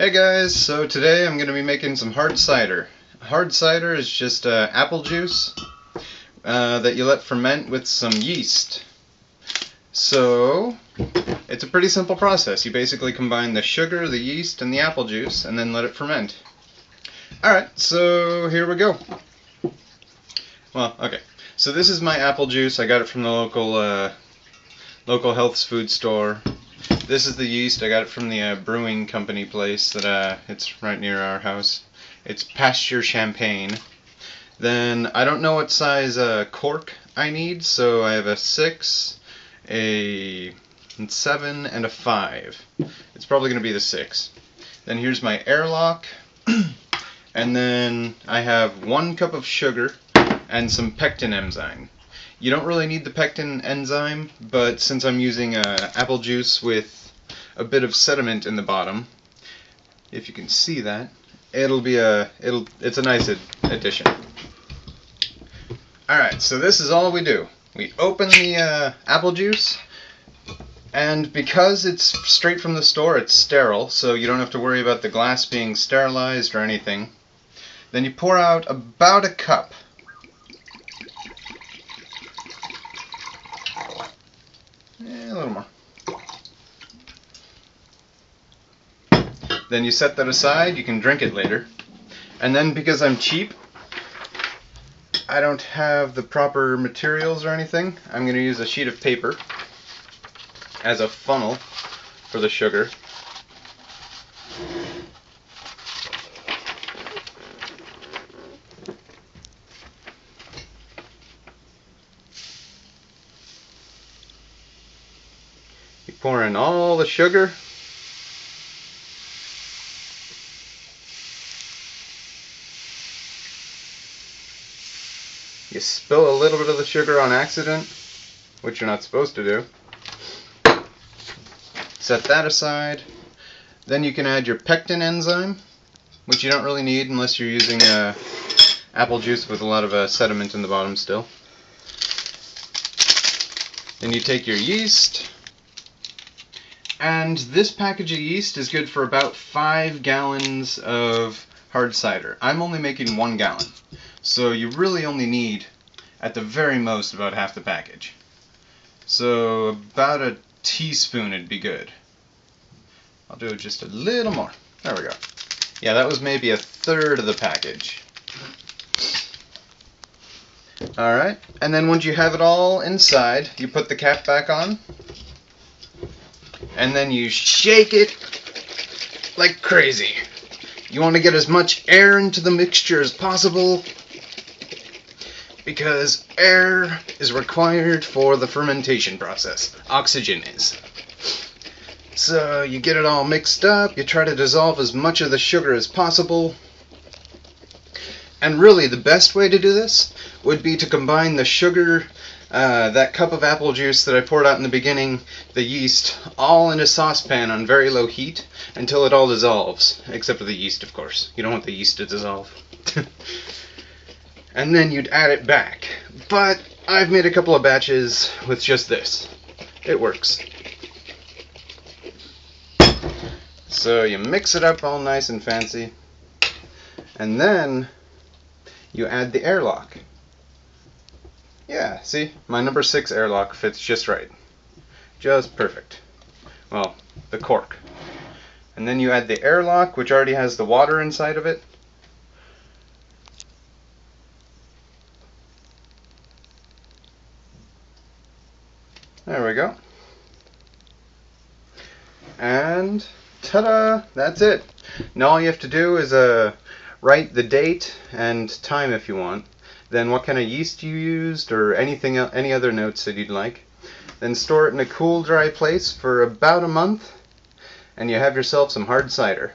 Hey guys, so today I'm going to be making some hard cider. Hard cider is just apple juice that you let ferment with some yeast. So it's a pretty simple process. You basically combine the sugar, the yeast, and the apple juice and then let it ferment. Alright, so here we go. Well, okay. So this is my apple juice. I got it from the local health food store. This is the yeast. I got it from the brewing company place that it's right near our house. It's Pasture Champagne. Then I don't know what size cork I need, so I have a 6, a 7, and a 5. It's probably going to be the 6. Then here's my airlock. And then I have 1 cup of sugar and some pectin enzyme. You don't really need the pectin enzyme, but since I'm using apple juice with a bit of sediment in the bottom, if you can see that, it's a nice addition. Alright, so this is all we do. We open the apple juice, and because it's straight from the store, it's sterile, so you don't have to worry about the glass being sterilized or anything. Then you pour out about a cup. A little more. Then you set that aside. You can drink it later. And then because I'm cheap, I don't have the proper materials or anything, I'm going to use a sheet of paper as a funnel for the sugar. You pour in all the sugar. You spill a little bit of the sugar on accident, which you're not supposed to do. Set that aside. Then you can add your pectin enzyme, which you don't really need unless you're using apple juice with a lot of sediment in the bottom still. Then you take your yeast, and this package of yeast is good for about 5 gallons of hard cider. I'm only making 1 gallon. So you really only need, at the very most, about half the package. So about a teaspoon would be good. I'll do just a little more. There we go. Yeah, that was maybe a third of the package. Alright, and then once you have it all inside, you put the cap back on. And then you shake it like crazy. You want to get as much air into the mixture as possible, because air is required for the fermentation process. Oxygen is. So you get it all mixed up, you try to dissolve as much of the sugar as possible. And really the best way to do this would be to combine the sugar, that cup of apple juice that I poured out in the beginning, the yeast, all in a saucepan on very low heat until it all dissolves. Except for the yeast, of course. You don't want the yeast to dissolve. And then you'd add it back. But I've made a couple of batches with just this. It works. So you mix it up all nice and fancy. And then you add the airlock. Yeah, see? My number 6 airlock fits just right. Just perfect. Well, the cork. And then you add the airlock, which already has the water inside of it. There we go. And ta-da! That's it. Now all you have to do is write the date and time if you want. Then what kind of yeast you used or any other notes that you'd like. Then store it in a cool, dry place for about a month, and you have yourself some hard cider.